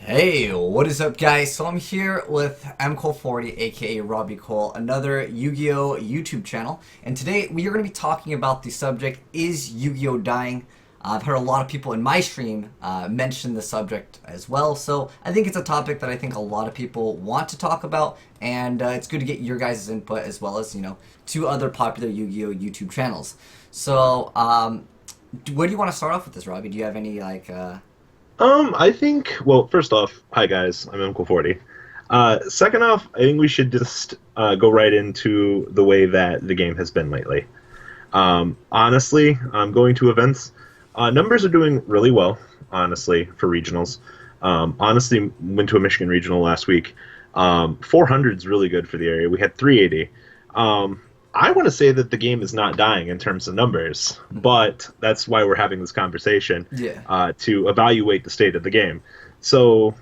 Hey, what is up, guys? So I'm here with mcole40, aka Robbie Cole, another Yu-Gi-Oh! YouTube channel, and today we are going to be talking about the subject, is Yu-Gi-Oh! Dying? I've heard a lot of people in my stream mention the subject as well, so I think it's a topic that I think a lot of people want to talk about, and it's good to get your guys' input as well as, two other popular Yu-Gi-Oh! YouTube channels. So, where do you want to start off with this, Robbie? Do you have any, I think, well, first off, hi guys, I'm Uncle40. Second off, I think we should just go right into the way that the game has been lately. Honestly, going to events, numbers are doing really well, honestly, for regionals. Honestly, went to a Michigan regional last week. 400 is really good for the area. We had 380. I want to say that the game is not dying in terms of numbers, but that's why we're having this conversation to evaluate the state of the game. So,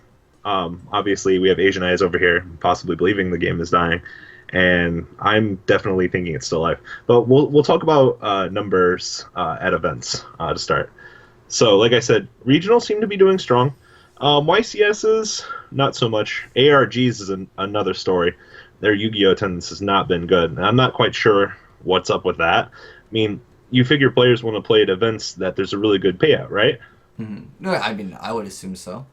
obviously, we have Azneyes over here possibly believing the game is dying, and I'm definitely thinking it's still alive. But we'll talk about numbers at events to start. So, like I said, regionals seem to be doing strong. YCSs, not so much. ARGs is another story. Their Yu-Gi-Oh! Attendance has not been good, and I'm not quite sure what's up with that. I mean, you figure players want to play at events that there's a really good payout, right? Mm-hmm. No, I mean, I would assume so.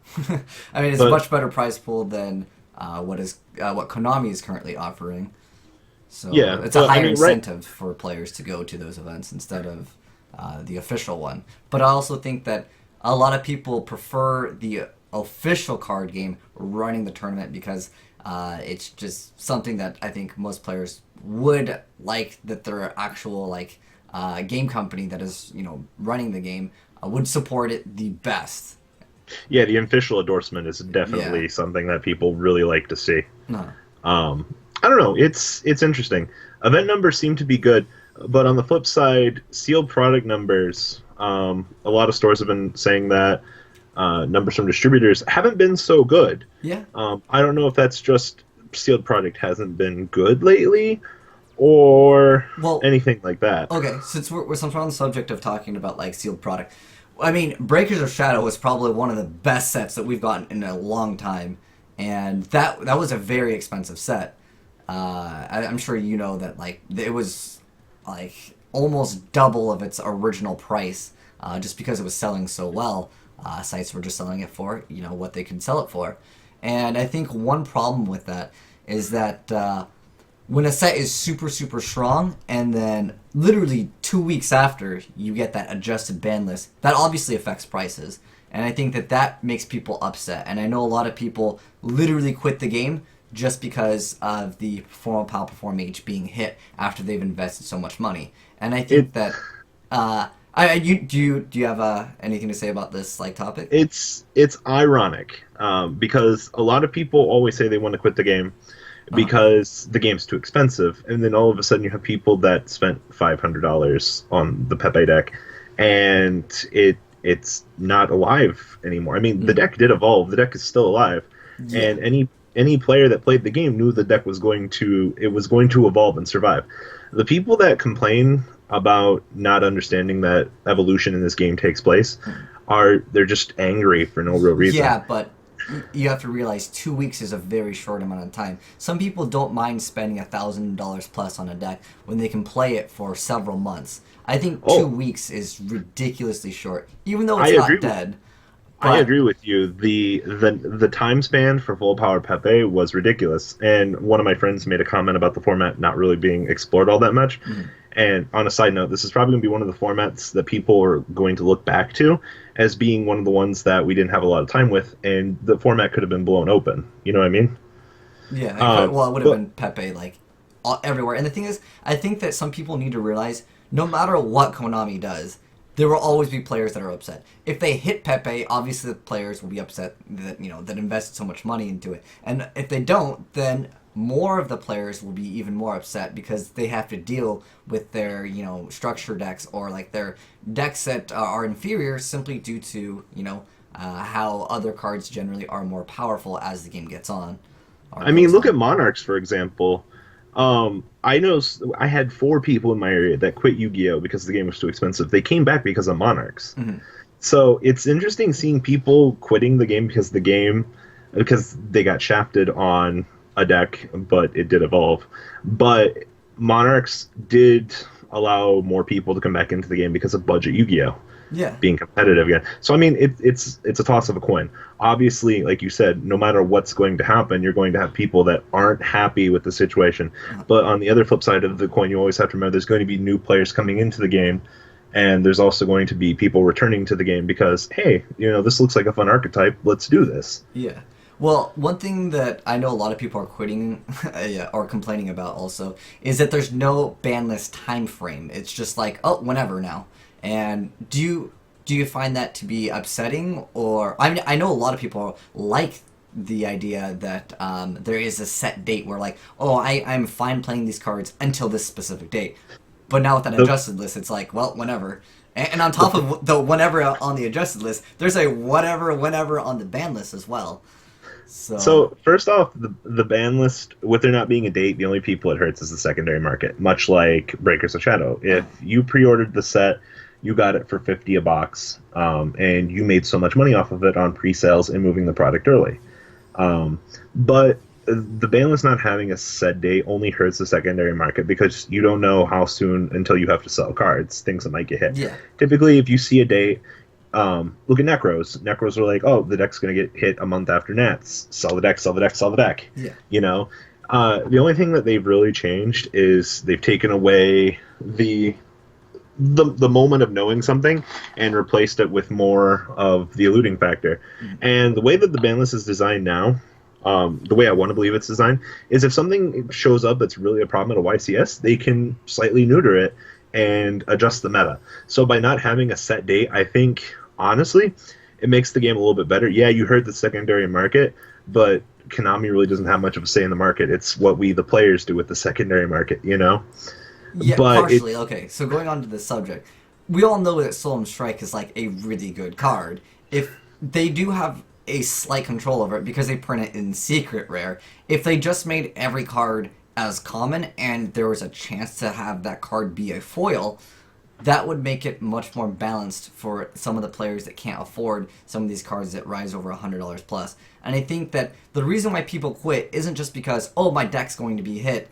I mean, it's a But much better prize pool than what Konami is currently offering. So yeah, it's a but I higher mean, right? incentive for players to go to those events instead of the official one. But I also think that a lot of people prefer the official card game running the tournament because it's just something that I think most players would like, that their actual game company that is running the game would support it the best. Yeah, the official endorsement is Yeah. definitely something that people really like to see. No. I don't know. It's interesting. Event numbers seem to be good, but on the flip side, sealed product numbers. A lot of stores have been saying that numbers from distributors haven't been so good. Yeah. I don't know if that's just sealed product hasn't been good lately, or Well, anything like that. okay. Since we're on the subject of talking about sealed product, I mean, Breakers of Shadow was probably one of the best sets that we've gotten in a long time, and that was a very expensive set. I'm sure you know that it was almost double of its original price, just because it was selling so well. Sites were just selling it for what they could sell it for, and I think one problem with that is that when a set is super super strong, and then literally 2 weeks after you get that adjusted ban list, that obviously affects prices, and I think that makes people upset. And I know a lot of people literally quit the game just because of the Perform Pal Perform H being hit after they've invested so much money. And I It think that do you have anything to say about this topic? it's ironic because a lot of people always say they want to quit the game Uh-huh. because the game's too expensive, and then all of a sudden you have people that spent $500 on the Pepe deck, and it's not alive anymore. I mean, the Mm. deck did evolve. The deck is still alive, Yeah. and any player that played the game knew the deck was going to evolve and survive. The people that complain about not understanding that evolution in this game takes place they're just angry for no real reason. Yeah, but you have to realize 2 weeks is a very short amount of time. Some people don't mind spending $1,000 plus on a deck when they can play it for several months. I think two Oh, weeks is ridiculously short, even though I it's agree not with dead. I But agree with you. The time span for full power Pepe was ridiculous, and one of my friends made a comment about the format not really being explored all that much. mm, And on a side note, this is probably going to be one of the formats that people are going to look back to as being one of the ones that we didn't have a lot of time with, and the format could have been blown open. You know what I mean? yeah, Um, well, it would have but been Pepe everywhere. And the thing is, I think that some people need to realize no matter what Konami does, there will always be players that are upset. If they hit Pepe, obviously the players will be upset that that invested so much money into it. And if they don't, then more of the players will be even more upset because they have to deal with their structure decks, or their decks that are inferior simply due to how other cards generally are more powerful as the game gets on or I mean, goes look at on. Monarchs for example. I know I had four people in my area that quit Yu-Gi-Oh because the game was too expensive. They came back because of Monarchs. Mhm. So it's interesting seeing people quitting the game because they got shafted on a deck, but it did evolve. But Monarchs did allow more people to come back into the game because of budget Yu-Gi-Oh Yeah. being competitive again. So I mean, it's a toss of a coin. Obviously, like you said, no matter what's going to happen, you're going to have people that aren't happy with the situation. But on the other flip side of the coin, you always have to remember there's going to be new players coming into the game, and there's also going to be people returning to the game because hey, this looks like a fun archetype. Let's do this. Yeah. Well, one thing that I know a lot of people are quitting yeah, or complaining about also is that there's no bandless time frame. It's just like, oh, whenever now. And do you find that to be upsetting, or I mean, I know a lot of people like the idea that there is a set date where like, oh, I'm fine playing these cards until this specific date. But now with an The, adjusted list, it's like, well, whenever. And on top of the whenever on the adjusted list, there's a whatever whenever on the ban list as well. So So first off, the ban list, with there not being a date, the only people it hurts is the secondary market. Much like Breakers of Shadow, if you pre-ordered the set, you got it for 50 a box, and you made so much money off of it on pre-sales and moving the product early. But the ban list not having a set date only hurts the secondary market because you don't know how soon until you have to sell cards, things that might get hit. yeah, Typically, if you see a date, look at Necros. Necros are like, oh, the deck's going to get hit a month after Nats. Sell the deck, sell the deck, sell the deck. yeah, You know? The only thing that they've really changed is they've taken away the moment of knowing something and replaced it with more of the eluding factor. And the way that the ban list is designed now, the way I want to believe it's designed, is if something shows up that's really a problem at a YCS, they can slightly neuter it and adjust the meta. So by not having a set date, I think, honestly, it makes the game a little bit better. Yeah, you heard the secondary market, but Konami really doesn't have much of a say in the market. It's what we, the players, do with the secondary market. yeah. But it, Partially. Okay, so going on to this subject, we all know that Solemn Strike is like a really good card. If they do have a slight control over it because they print it in secret rare, if they just made every card as common and there was a chance to have that card be a foil, that would make it much more balanced for some of the players that can't afford some of these cards that rise over $100 plus. And I think that the reason why people quit isn't just because, oh, my deck's going to be hit,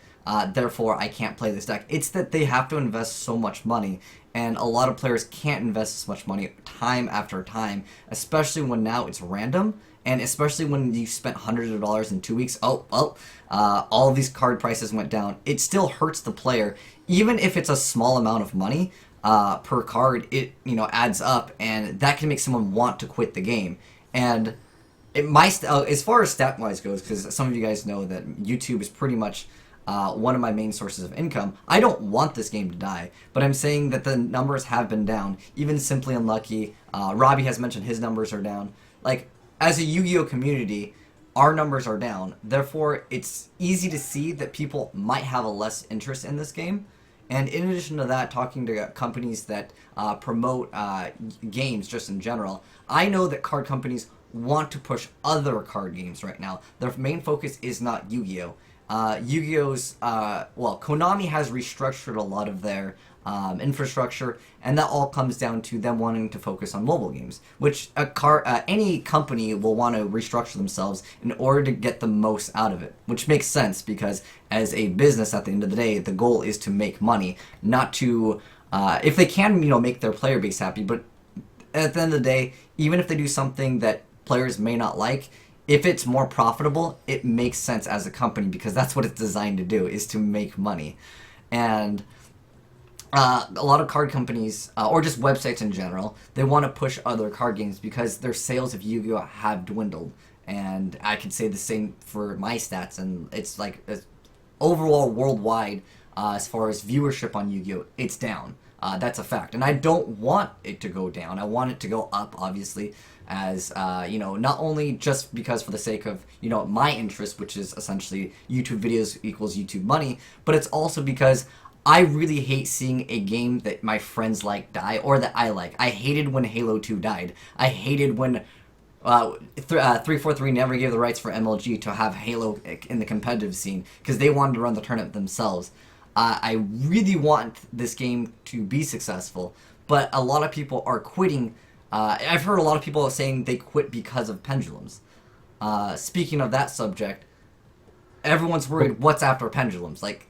therefore I can't play this deck. It's that they have to invest so much money, and a lot of players can't invest as much money time after time, especially when now it's random, and especially when you spent hundreds of dollars in 2 weeks. Oh, well, all of these card prices went down. It still hurts the player, even if it's a small amount of money per card. It adds up, and that can make someone want to quit the game. And as far as stat wise goes, because some of you guys know that YouTube is pretty much one of my main sources of income. I don't want this game to die, but I'm saying that the numbers have been down. Even Simply Unlucky, Robbie has mentioned his numbers are down. Like, as a Yu-Gi-Oh community, our numbers are down. Therefore, it's easy to see that people might have a less interest in this game. And in addition to that, talking to companies that promote games just in general, I know that card companies want to push other card games right now. Their main focus is not Yu-Gi-Oh! Yu-Gi-Oh's, Konami has restructured a lot of their infrastructure, and that all comes down to them wanting to focus on mobile games, which any company will want to restructure themselves in order to get the most out of it, which makes sense because as a business, at the end of the day, the goal is to make money, not to, if they can, make their player base happy, but at the end of the day, even if they do something that players may not like, if it's more profitable, it makes sense as a company because that's what it's designed to do, is to make money. And a lot of card companies, or just websites in general, they want to push other card games because their sales of Yu-Gi-Oh! Have dwindled. And I can say the same for my stats, and it's like overall worldwide, as far as viewership on Yu-Gi-Oh! It's down. That's a fact. And I don't want it to go down. I want it to go up, obviously, as, not only just because for the sake of, my interest, which is essentially YouTube videos equals YouTube money, but it's also because I really hate seeing a game that my friends like die, or that I like. I hated when Halo 2 died. I hated when 343 never gave the rights for MLG to have Halo in the competitive scene, because they wanted to run the tournament themselves. I really want this game to be successful, but a lot of people are quitting I've heard a lot of people saying they quit because of Pendulums. Speaking of that subject, everyone's worried what's after Pendulums. Like,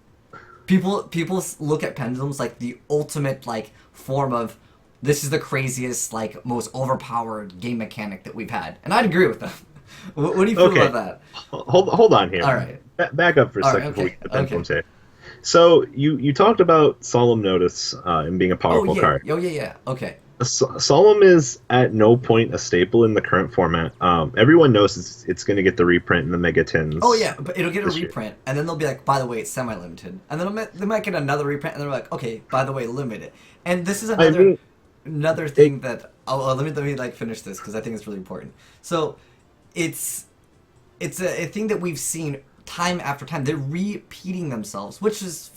people look at Pendulums like the ultimate like form of this is the craziest, like most overpowered game mechanic that we've had, and I'd agree with them. What do you feel about that? Hold on here. All right. Back up for a second before we get the Pendulums here. So you talked about Solemn Notice and being a powerful card. Oh yeah. Okay. Solemn is at no point a staple in the current format. Everyone knows it's going to get the reprint in the Mega Tins. Oh yeah, but it'll get a reprint, and then they'll be like, by the way, it's semi-limited, and then they might get another reprint, and they're like, okay, by the way, limited. And this is another thing that let me like finish this because I think it's really important. So it's a thing that we've seen time after time. They're repeating themselves, which is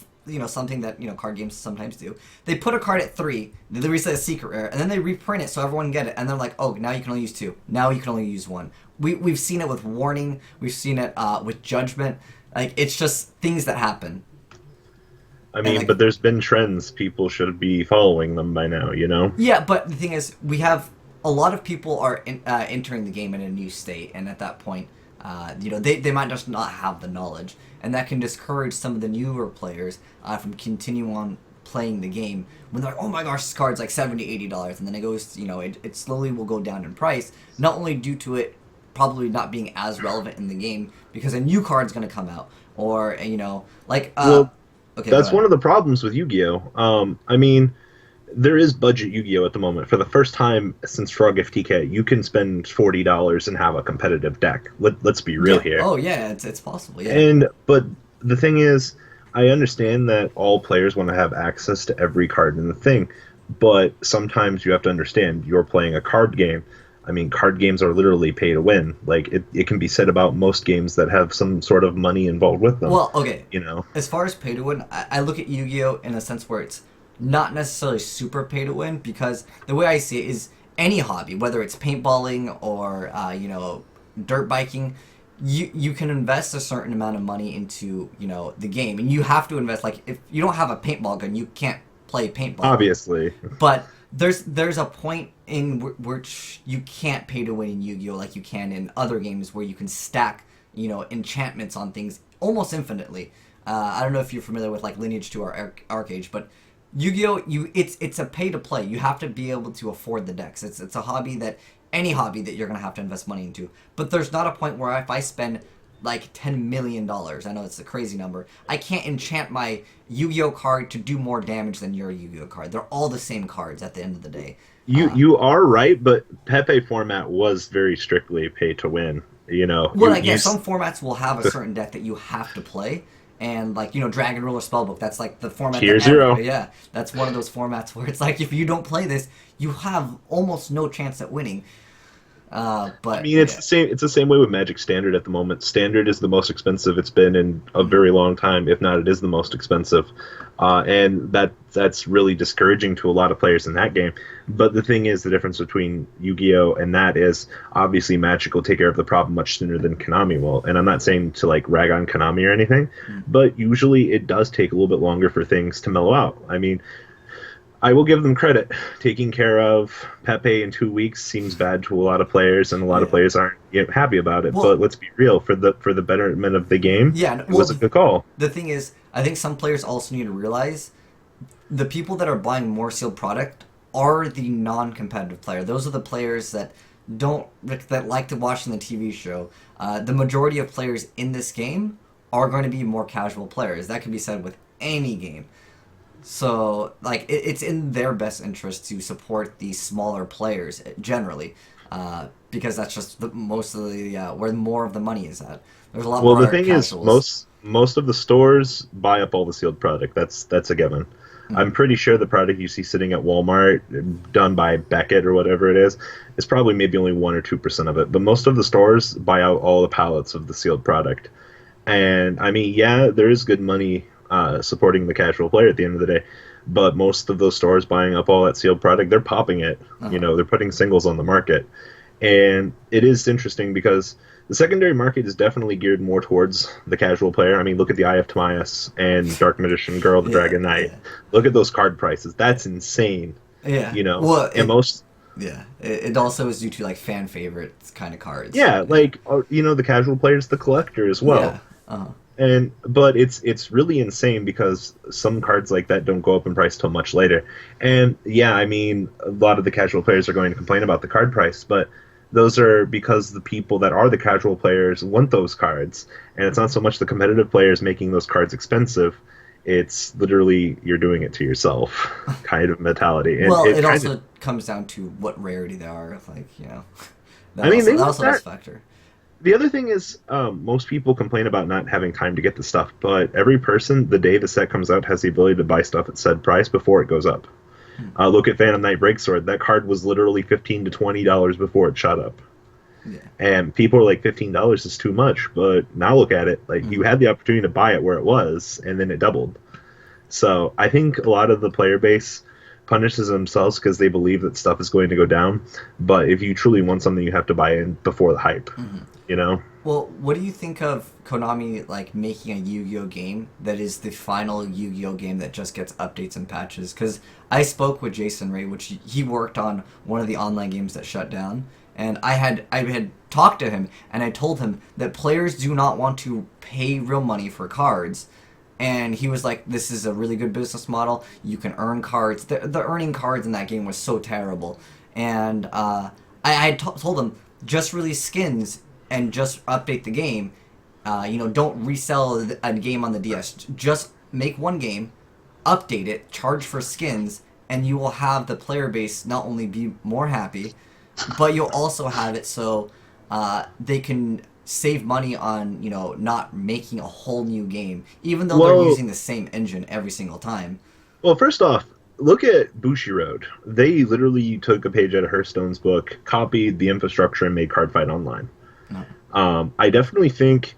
something that card games sometimes do. They put a card at 3, they reset a secret rare, and then they reprint it so everyone can get it, and they're like, oh, now you can only use 2, now you can only use 1. We've seen it with Warning, we've seen it with Judgment. Like, it's just things that happen. I mean, but there's been trends. People should be following them by now, Yeah, but the thing is, we have a lot of people are entering the game in a new state, and at that point, they might just not have the knowledge, and that can discourage some of the newer players from continuing on playing the game when they're like, oh my gosh, this card's like $70, $80, and then it goes, it slowly will go down in price, not only due to it probably not being as relevant in the game because a new card's going to come out, or okay, that's one of the problems with Yu-Gi-Oh. I mean, there is budget Yu-Gi-Oh at the moment. For the first time since Frog FTK, you can spend $40 and have a competitive deck. Let's be real here. Oh yeah, it's possible. Yeah. But the thing is, I understand that all players want to have access to every card in the thing, but sometimes you have to understand you're playing a card game. I mean, card games are literally pay to win. Like, it can be said about most games that have some sort of money involved with them. Well, okay. As far as pay to win, I look at Yu-Gi-Oh in a sense where it's not necessarily super pay to win, because the way I see it is any hobby, whether it's paintballing or dirt biking, you can invest a certain amount of money into the game, and you have to invest. Like, if you don't have a paintball gun, you can't play paintball, obviously. But there's a point in which you can't pay to win in Yu-Gi-Oh like you can in other games where you can stack enchantments on things almost infinitely. I don't know if you're familiar with like Lineage 2 or Arcade, but Yu-Gi-Oh, it's a pay to play. You have to be able to afford the decks. It's a hobby that any hobby that you're gonna have to invest money into. But there's not a point where if I spend like $10 million, I know it's a crazy number, I can't enchant my Yu-Gi-Oh card to do more damage than your Yu-Gi-Oh card. They're all the same cards at the end of the day. You are right, but Pepe format was very strictly pay to win. Well, I guess some formats will have a certain deck that you have to play. And Dragon Ruler Spellbook, that's like the format. Tier 0. Yeah, that's one of those formats where it's like if you don't play this, you have almost no chance at winning. But I mean, it's the same. It's the same way with Magic Standard at the moment. Standard is the most expensive it's been in a very long time. If not, it is the most expensive, and that's really discouraging to a lot of players in that game. But the thing is, the difference between Yu-Gi-Oh and that is obviously Magic will take care of the problem much sooner than Konami will. And I'm not saying to like rag on Konami or anything, but usually it does take a little bit longer for things to mellow out. I mean, I will give them credit. Taking care of Pepe in 2 weeks seems bad to a lot of players, and a lot of players aren't happy about it. Well, but let's be real, for the betterment of the game, it was a good call. The thing is, I think some players also need to realize the people that are buying more sealed product are the non-competitive player. Those are the players that like to watch the TV show. The majority of players in this game are going to be more casual players. That can be said with any game. So, like, it's in their best interest to support these smaller players generally, because that's just most of the where more of the money is at. There's a lot more. Well, the thing casuals. Is, most of the stores buy up all the sealed product. That's a given. Mm-hmm. I'm pretty sure the product you see sitting at Walmart, done by Beckett or whatever it is probably maybe only 1 or 2% of it. But most of the stores buy out all the pallets of the sealed product. And I mean, yeah, there is good money supporting the casual player at the end of the day, but most of those stores buying up all that sealed product, they're popping it. They're putting singles on the market, and it is interesting because the secondary market is definitely geared more towards the casual player. I mean, look at the Eye of Timaeus and Dark Magician Girl, the Dragon Knight. Look at those card prices. That's insane. Yeah. And most Yeah, it also is due to like fan favorites kind of cards. Yeah, like the casual player's the collector as well. Yeah. Uh-huh. And but it's really insane because some cards like that don't go up in price till much later. And yeah, I mean, a lot of the casual players are going to complain about the card price, but those are because the people that are the casual players want those cards, and it's not so much the competitive players making those cards expensive. It's literally you're doing it to yourself kind of mentality. And Well, it it kind of, also comes down to what rarity they are. Like, I mean, they that want also does that. factor. The other thing is, most people complain about not having time to get the stuff, but every person, the day the set comes out, has the ability to buy stuff at said price before it goes up. Hmm. Look at Phantom Knight Breaksword. That card was literally $15 to $20 before it shot up. Yeah. And people are like, $15 is too much, but now look at it. Like, you Hmm. had the opportunity to buy it where it was, and then it doubled. So I think a lot of the player base punishes themselves because they believe that stuff is going to go down. But if you truly want something, you have to buy in before the hype. Hmm. You know? Well, what do you think of Konami like making a Yu-Gi-Oh game that is the final Yu-Gi-Oh game that just gets updates and patches? Because I spoke with Jason Ray, which he worked on one of the online games that shut down, and I had talked to him and I told him that players do not want to pay real money for cards. And he was like, "This is a really good business model. You can earn cards. The earning cards in that game was so terrible." And I had told him just release skins and just update the game. Don't resell a game on the DS. Just make one game, update it, charge for skins, and you will have the player base not only be more happy, but you'll also have it so they can save money on not making a whole new game, even though they're Well, using the same engine every single time. well, first off, look at Bushiroad. They literally took a page out of Hearthstone's book, copied the infrastructure, and made Cardfight Online. No. I definitely think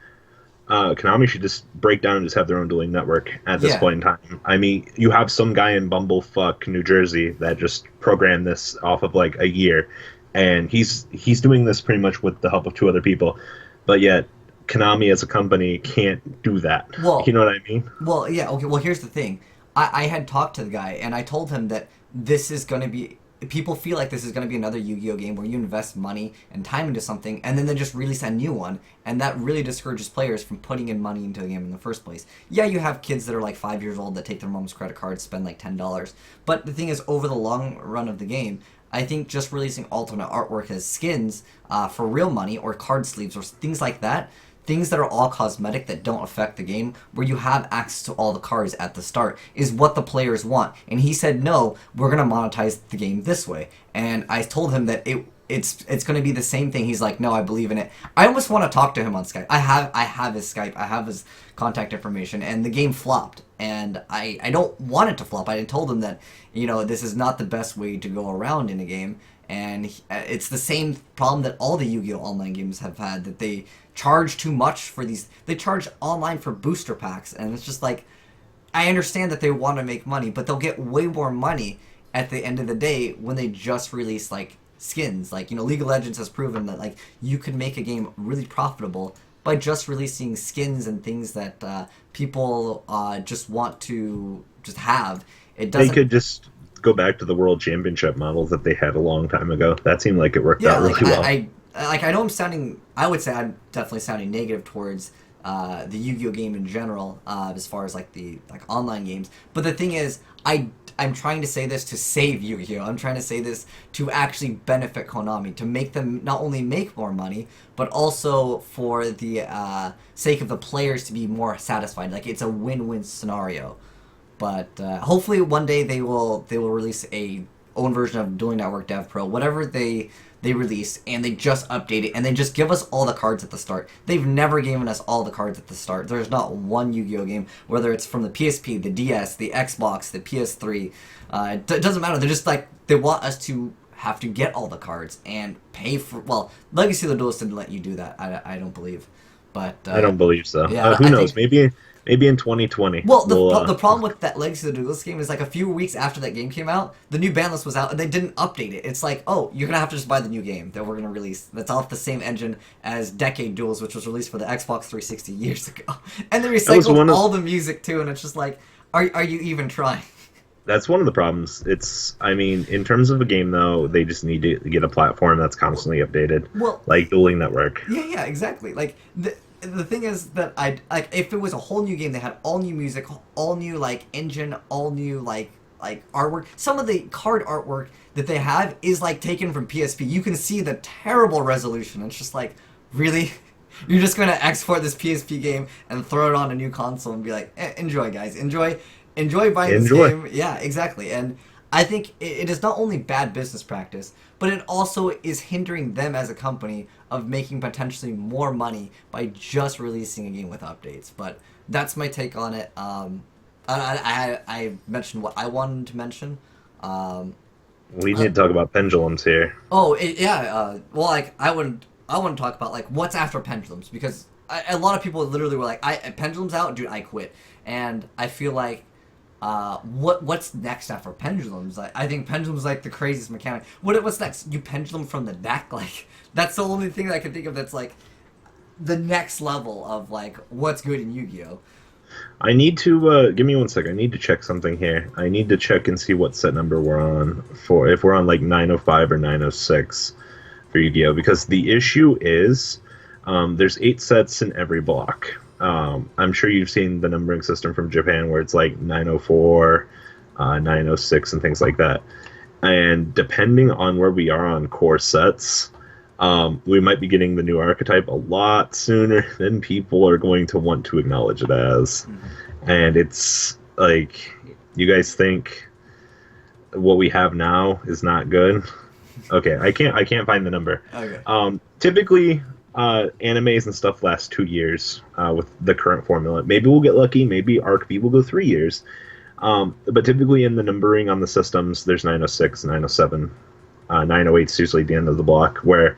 Konami should just break down and just have their own dueling network at this Yeah. point in time. I mean, you have some guy in Bumblefuck, New Jersey, that just programmed this off of like a year, and he's doing this pretty much with the help of two other people, but yet Konami as a company can't do that. You Well, know what I mean? Well, yeah, okay. Well, here's the thing. I had talked to the guy, and I told him that this is going to be. People feel like this is going to be another Yu Gi Oh game where you invest money and time into something, and then they just release a new one, and that really discourages players from putting in money into the game in the first place. Yeah, you have kids that are like 5 years old that take their mom's credit card, spend like $10, but the thing is, over the long run of the game, I think just releasing alternate artwork as skins for real money or card sleeves or things like that, things that are all cosmetic that don't affect the game, where you have access to all the cards at the start, is what the players want. And he said, no, we're going to monetize the game this way. And I told him that it's going to be the same thing. He's like, no, I believe in it. I almost want to talk to him on Skype. I have his Skype. I have his contact information. And the game flopped. And I don't want it to flop. I told him that, this is not the best way to go around in a game. And it's the same problem that all the Yu-Gi-Oh! Online games have had, that they charge too much for these. They charge online for booster packs, and it's just like, I understand that they want to make money, but they'll get way more money at the end of the day when they just release, like, skins. Like, League of Legends has proven that, like, you could make a game really profitable by just releasing skins and things that people just want to just have. It They doesn't. could just go back to the World Championship models that they had a long time ago. That seemed like it worked Yeah, out like really well. I know I'm sounding. I would say I'm definitely sounding negative towards the Yu-Gi-Oh game in general, as far as like the online games. But the thing is, I'm trying to say this to save Yu-Gi-Oh. I'm trying to say this to actually benefit Konami, to make them not only make more money, but also for the sake of the players to be more satisfied. Like, it's a win-win scenario. But hopefully one day they will release a own version of Dueling Network DevPro, whatever they release, and they just update it, and they just give us all the cards at the start. They've never given us all the cards at the start. There's not one Yu-Gi-Oh game, whether it's from the PSP, the DS, the Xbox, the PS3. It doesn't matter. They're just like, they want us to have to get all the cards and pay for. Well, Legacy of the Duelist didn't let you do that. I don't believe, but I don't believe so. yeah, Who I knows? think. Maybe in 2020. Well, the, we'll, the problem with that Legacy of the Duelist game is, like, a few weeks after that game came out, the new ban list was out, and they didn't update it. It's like, oh, you're gonna have to just buy the new game that we're gonna release. That's off the same engine as Decade Duels, which was released for the Xbox 360 years ago. And they That was recycled one of all the music too, and it's just like, are you even trying? That's one of the problems. I mean, in terms of a game, though, they just need to get a platform that's constantly updated, Well, like Dueling Network. yeah, exactly. Like the thing is that I like if it was a whole new game, they had all new music, all new like engine, all new like artwork. Some of the card artwork that they have is like taken from PSP. You can see the terrible resolution. It's just like, really? You're just gonna export this PSP game and throw it on a new console and be like, enjoy, guys, enjoy buying this Enjoy. game. Yeah, exactly. And I think it is not only bad business practice, but it also is hindering them as a company of making potentially more money by just releasing a game with updates. But that's my take on it. I mentioned what I wanted to mention. Um, We need to talk about Pendulums here. yeah. Well, like I want to talk about like what's after Pendulums because a lot of people literally were like, Pendulums out, dude, I quit. And I feel like what's next after Pendulums? I think Pendulums like the craziest mechanic. What's next? You pendulum from the deck? Like that's the only thing that I can think of that's like the next level of like what's good in Yu-Gi-Oh. I need to give me one second. I need to check something here. I need to check and see what set number we're on for. If we're on like 905 or 906 for Yu-Gi-Oh, because the issue is there's 8 sets in every block. I'm sure you've seen the numbering system from Japan where it's like 904, 906, and things like that. And depending on where we are on core sets, we might be getting the new archetype a lot sooner than people are going to want to acknowledge it as. Mm-hmm. And it's like, you guys think what we have now is not good? Okay, I can't find the number. Okay. Typically, animes and stuff last 2 years with the current formula. Maybe we'll get lucky. Maybe Arc B will go 3 years. But typically in the numbering on the systems, there's 906, 907, 908 is usually the end of the block, where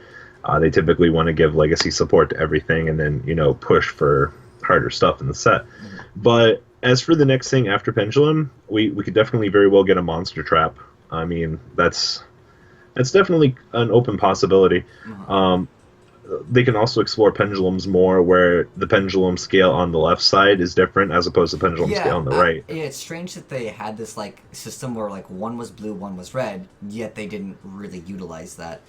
they typically want to give legacy support to everything and then, push for harder stuff in the set. Mm-hmm. But as for the next thing after Pendulum, we could definitely very well get a monster trap. I mean, that's definitely an open possibility. Mm-hmm. They can also explore pendulums more, where the pendulum scale on the left side is different as opposed to pendulum scale on the right. It's strange that they had this like system where like one was blue, one was red, yet they didn't really utilize that.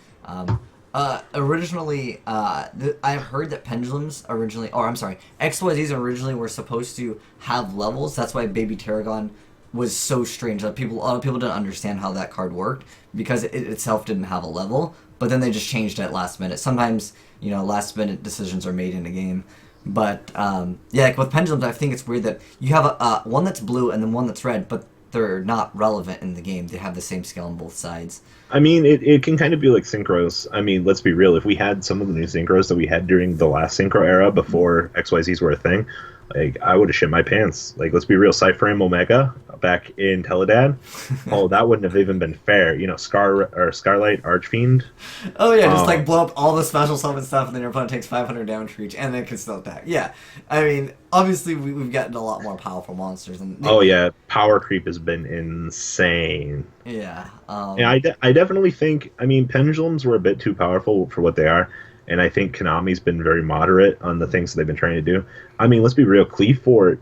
Originally, I've heard that pendulums originally, XYZs originally were supposed to have levels. That's why Baby Tarragon was so strange. That a lot of people didn't understand how that card worked because it itself didn't have a level. But then they just changed it last minute. Sometimes, last minute decisions are made in a game. But like with pendulums, I think it's weird that you have one that's blue and then one that's red, but they're not relevant in the game. They have the same scale on both sides. I mean, it can kind of be like synchros. I mean, let's be real. If we had some of the new synchros that we had during the last synchro era before XYZs were a thing, like, I would have shit my pants. Like, let's be real. Cypherame Omega back in Teledad, that wouldn't have even been fair. Scarlight Archfiend. Oh yeah, just like blow up all the special summon stuff, and then your opponent takes 500 damage for each, and then can still attack. Yeah, I mean, obviously we've gotten a lot more powerful monsters. Yeah, power creep has been insane. Yeah. I definitely think. I mean, pendulums were a bit too powerful for what they are. And I think Konami's been very moderate on the things that they've been trying to do. I mean, let's be real. Cleavefort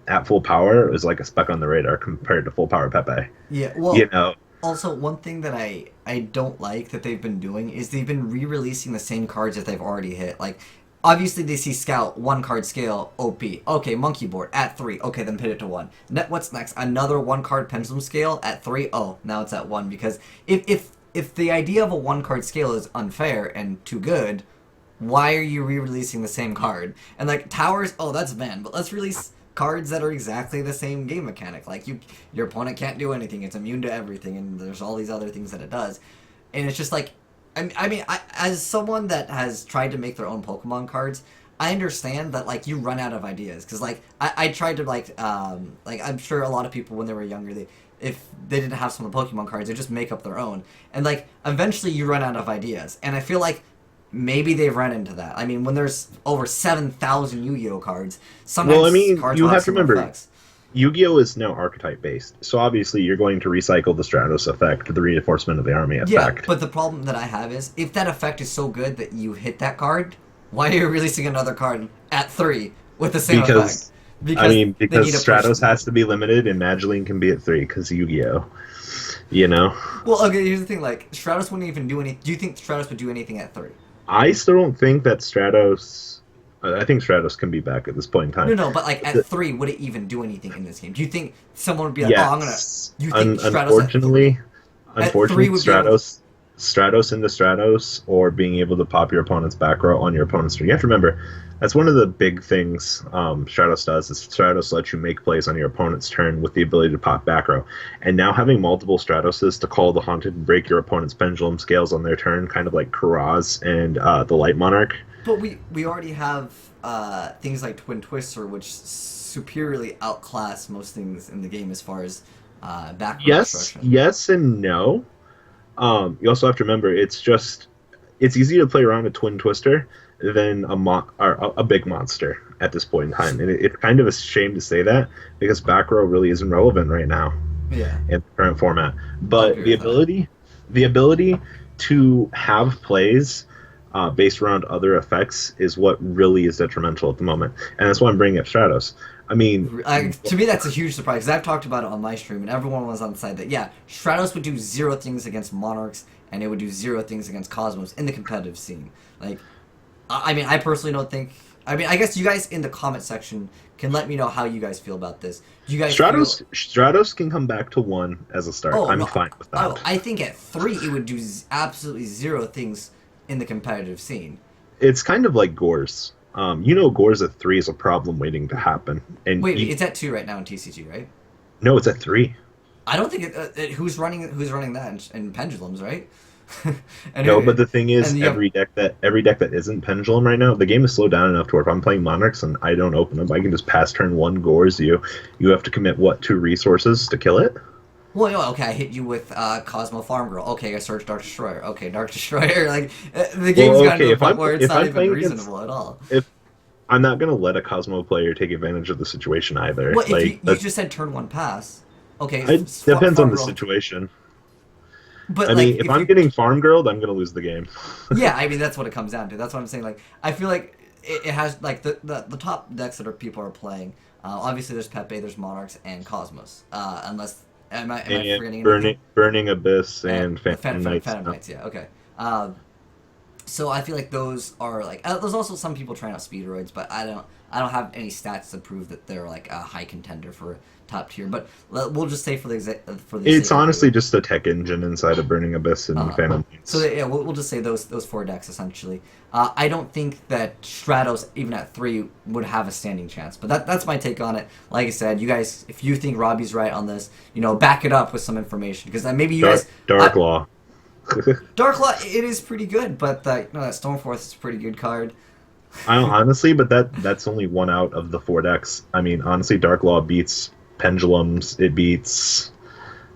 at full power is like a speck on the radar compared to full power Pepe. Yeah, well, also, one thing that I don't like that they've been doing is they've been re-releasing the same cards that they've already hit. Like, obviously they see Scout, 1-card scale, OP. Okay, Monkey Board, at 3. Okay, then pit it to 1. What's next? Another 1-card Pendulum scale at 3? Oh, now it's at 1. Because if the idea of a 1-card scale is unfair and too good, why are you re-releasing the same card? And like towers, that's banned, but let's release cards that are exactly the same game mechanic. Like your opponent can't do anything; it's immune to everything, and there's all these other things that it does. And it's just like, I mean, as someone that has tried to make their own Pokemon cards, I understand that like you run out of ideas because like I tried to like I'm sure a lot of people when they were younger if they didn't have some of the Pokemon cards, they just make up their own. And, like, eventually you run out of ideas. And I feel like maybe they've run into that. I mean, when there's over 7,000 Yu-Gi-Oh cards, sometimes cards you will have to remember, effects. Yu-Gi-Oh is now archetype-based. So, obviously, you're going to recycle the Stratos effect, the reinforcement of the army effect. Yeah, but the problem that I have is, if that effect is so good that you hit that card, why are you releasing another card at 3 with the same effect? I because mean, they because need to push. Stratos has to be limited and Magdalene can be at 3 because Yu-Gi-Oh. You know? Well, okay. Here's the thing: like Stratos wouldn't even do any. Do you think Stratos would do anything at 3? I still don't think that Stratos. I think Stratos can be back at this point in No, time. no, but like at 3, would it even do anything in this game? Do you think someone would be like, "Oh, I'm gonna"? Yes. You think Stratos at 3 Unfortunately, would be able? Stratos into Stratos, or being able to pop your opponent's back row on your opponent's turn. You have to remember, that's one of the big things Stratos does, is Stratos lets you make plays on your opponent's turn with the ability to pop back row. And now having multiple Stratoses to call the Haunted and break your opponent's Pendulum scales on their turn, kind of like Karaz and the Light Monarch. But we already have things like Twin Twister, which superiorly outclass most things in the game as far as back row destruction. Yes and no. You also have to remember, it's easier to play around a Twin Twister than a big monster at this point in time. And it's kind of a shame to say that, because back row really isn't relevant right now in the current format. But the ability to have plays based around other effects is what really is detrimental at the moment. And that's why I'm bringing up Stratos. I mean, to me, that's a huge surprise, because I've talked about it on my stream, and everyone was on the side that, yeah, Stratos would do 0 things against Monarchs, and it would do 0 things against Cosmos in the competitive scene. Like, I mean, I personally don't think... I mean, I guess you guys in the comment section can let me know how you guys feel about this. Do you guys Stratos can come back to 1 as a start. I'm fine with that. Oh, I think at 3 it would do absolutely 0 things in the competitive scene. It's kind of like Gores. Gores at 3 is a problem waiting to happen. And wait, it's at 2 right now in TCG, right? No, it's at 3. I don't think who's running that in Pendulums, right? But the thing is, every deck that isn't Pendulum right now, the game is slowed down enough to where if I'm playing Monarchs and I don't open them, I can just pass turn 1 Gores you. You have to commit 2 resources to kill it? Well, okay, I hit you with Cosmo Farm Girl. Okay, I search Dark Destroyer. Okay, Dark Destroyer. Like, the game's gotten to the point where it's not even reasonable at all. If I'm not going to let a Cosmo player take advantage of the situation either. Well, if you just said turn 1 pass. Okay. It depends on the situation. But I mean, if I'm getting Farm Girled, I'm going to lose the game. Yeah, I mean, that's what it comes down to. That's what I'm saying. Like, I feel like it has, like, the top decks that people are playing. Obviously, there's Pepe, there's Monarchs, and Cosmos. Unless... Am I forgetting anything? Burning Abyss and Phantom Knights. Phantom Knights, yeah, okay. So I feel like those are like there's also some people trying out Speedroids, but I don't have any stats to prove that they're like a high contender for top tier. But we'll just say for the it's honestly just a tech engine inside of Burning Abyss and Phantom Knights. So yeah, we'll just say those 4 decks essentially. I don't think that Stratos even at 3 would have a standing chance, but that's my take on it. Like I said, you guys, if you think Robbie's right on this, back it up with some information, because maybe you guys Dark Law. Dark Law, it is pretty good, but that Stormforce is a pretty good card. Honestly, but that's only 1 out of the 4 decks. I mean, honestly, Dark Law beats Pendulums. It beats.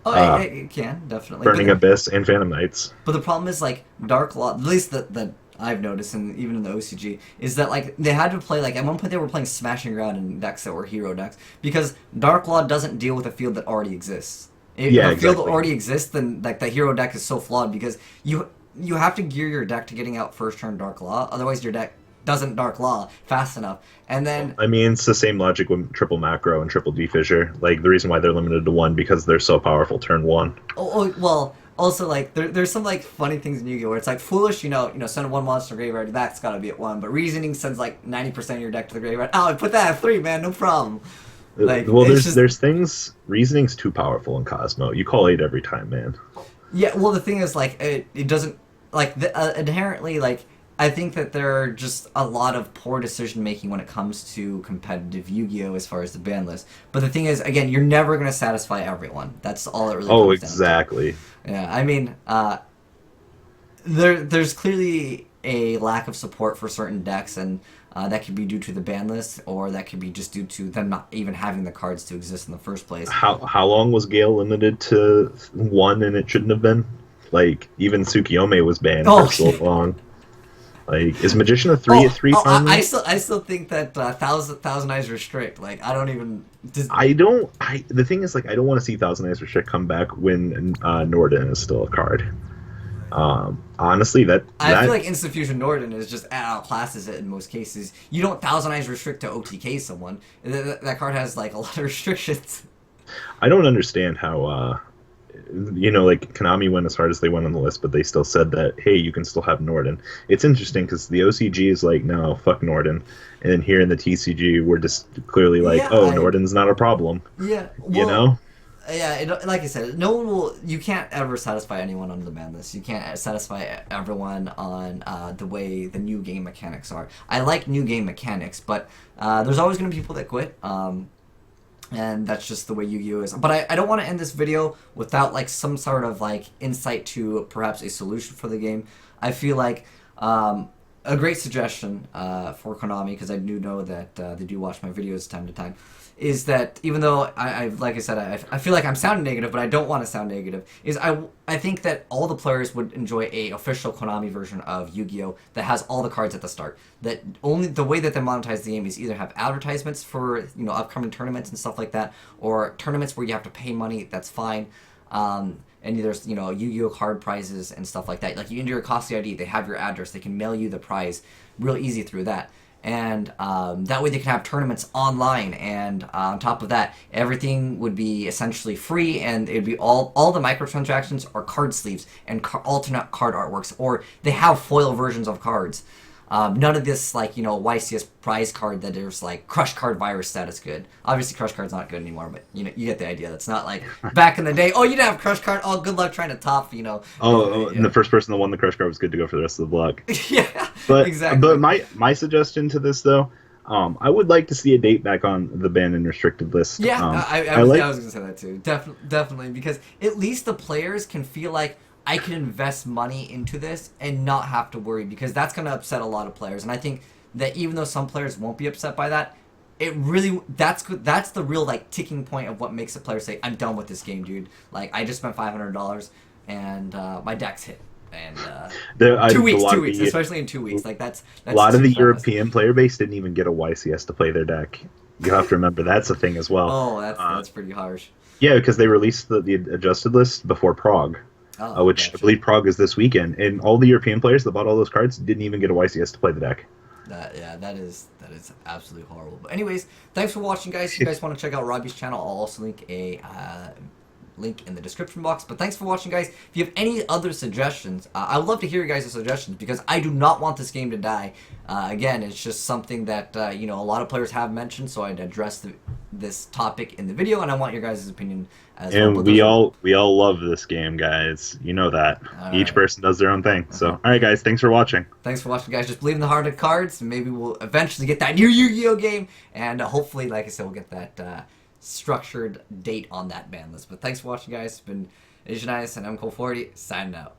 It can definitely. Burning Abyss and Phantom Knights. But the problem is, like, Dark Law, at least that I've noticed, and even in the OCG, is that, like, they had to play, like, at one point they were playing Smashing Ground in decks that were hero decks, because Dark Law doesn't deal with a field that already exists. If a field that already exists, then, like, the hero deck is so flawed, because you have to gear your deck to getting out first turn Dark Law, otherwise your deck doesn't Dark Law fast enough. And then... I mean, it's the same logic with triple Macro and triple D-Fissure. Like, the reason why they're limited to 1, because they're so powerful turn 1. Well... Also, like, there's some, like, funny things in Yu-Gi-Oh! Where it's, like, Foolish, send 1 monster graveyard, that's gotta be at 1. But Reasoning sends, like, 90% of your deck to the graveyard. Oh, I put that at 3, man, no problem. Like, well, there's things... Reasoning's too powerful in Cosmo. You call 8 every time, man. Yeah, well, the thing is, like, it doesn't... Like, inherently, like, I think that there are just a lot of poor decision-making when it comes to competitive Yu-Gi-Oh! As far as the ban list. But the thing is, again, you're never going to satisfy everyone. That's all it really comes down to. Exactly. Yeah, I mean, there's clearly a lack of support for certain decks, and that could be due to the ban list, or that could be just due to them not even having the cards to exist in the first place. How long was Gale limited to 1 and it shouldn't have been? Like, even Tsukiyome was banned for so long. Like, is Magician a 3 at 3 finally? I still think that Thousand Eyes Restrict. Like, I don't even. The thing is, like, I don't want to see Thousand Eyes Restrict come back when Norden is still a card. Honestly, I feel like Instant Fusion Norden is just outclasses it in most cases. You don't Thousand Eyes restrict to OTK someone. That card has like a lot of restrictions. I don't understand how like Konami went as hard as they went on the list, but they still said that hey, you can still have Norden. It's interesting because the OCG is like no, fuck Norden, and then here in the TCG we're just clearly like Yeah, Norden's not a problem. Yeah, You well, know? yeah. Like I said, no one will. You can't ever satisfy anyone on the ban list. You can't satisfy everyone on the way the new game mechanics are. I like new game mechanics, but there's always going to be people that quit. And that's just the way Yu-Gi-Oh is. But I don't want to end this video without like some sort of like insight to perhaps a solution for the game. I feel like a great suggestion for Konami, because I do know that they do watch my videos time to time, is that even though like I said, I feel like I'm sounding negative, but I don't want to sound negative, is I think that all the players would enjoy a official Konami version of Yu-Gi-Oh that has all the cards at the start. That only the way that they monetize the game is either have advertisements for upcoming tournaments and stuff like that, or tournaments where you have to pay money. That's fine. And there's Yu-Gi-Oh card prizes and stuff like that. Like you enter your Costly ID, they have your address, they can mail you the prize, real easy through that. And that way they can have tournaments online, and on top of that, everything would be essentially free, and it'd be all the microtransactions are card sleeves and alternate card artworks, or they have foil versions of cards. None of this YCS prize card that there's like Crush Card virus status good. Obviously Crush Card's not good anymore, but you get the idea. That's not like back in the day. Oh, you didn't have Crush Card. Oh, good luck trying to top. And the first person that won the Crush Card was good to go for the rest of the block. Yeah, But exactly. But my suggestion to this though, I would like to see a date back on the banned and restricted list. Yeah, I was going to say that too. Definitely, because at least the players can feel like I can invest money into this and not have to worry, because that's going to upset a lot of players. And I think that even though some players won't be upset by that, it really that's the real like ticking point of what makes a player say, I'm done with this game, dude. Like I just spent $500 and my deck's hit. And 2 weeks, especially in 2 weeks. Like that's a lot of the fast. European player base didn't even get a YCS to play their deck. You have to remember that's a thing as well. Oh, that's pretty harsh. Yeah, because they released the adjusted list before Prague. Which gotcha. I believe Prague is this weekend, and all the European players that bought all those cards didn't even get a YCS to play the deck. That is absolutely horrible. But anyways, thanks for watching, guys. If you guys want to check out Robbie's channel, I'll also link a link in the description box. But thanks for watching, guys. If you have any other suggestions, I would love to hear your guys' suggestions, because I do not want this game to die. Again, it's just something that a lot of players have mentioned, so I'd address this topic in the video, and I want your guys' opinion as well. And we all love this game, guys. You know that. Each person does their own thing. So, all right, guys, thanks for watching. Thanks for watching, guys. Just believe in the heart of cards, and maybe we'll eventually get that new Yu-Gi-Oh game, and hopefully, like I said, we'll get that structured date on that ban list. But thanks for watching, guys. It's been Azneyes and I'm Cole40 signing out.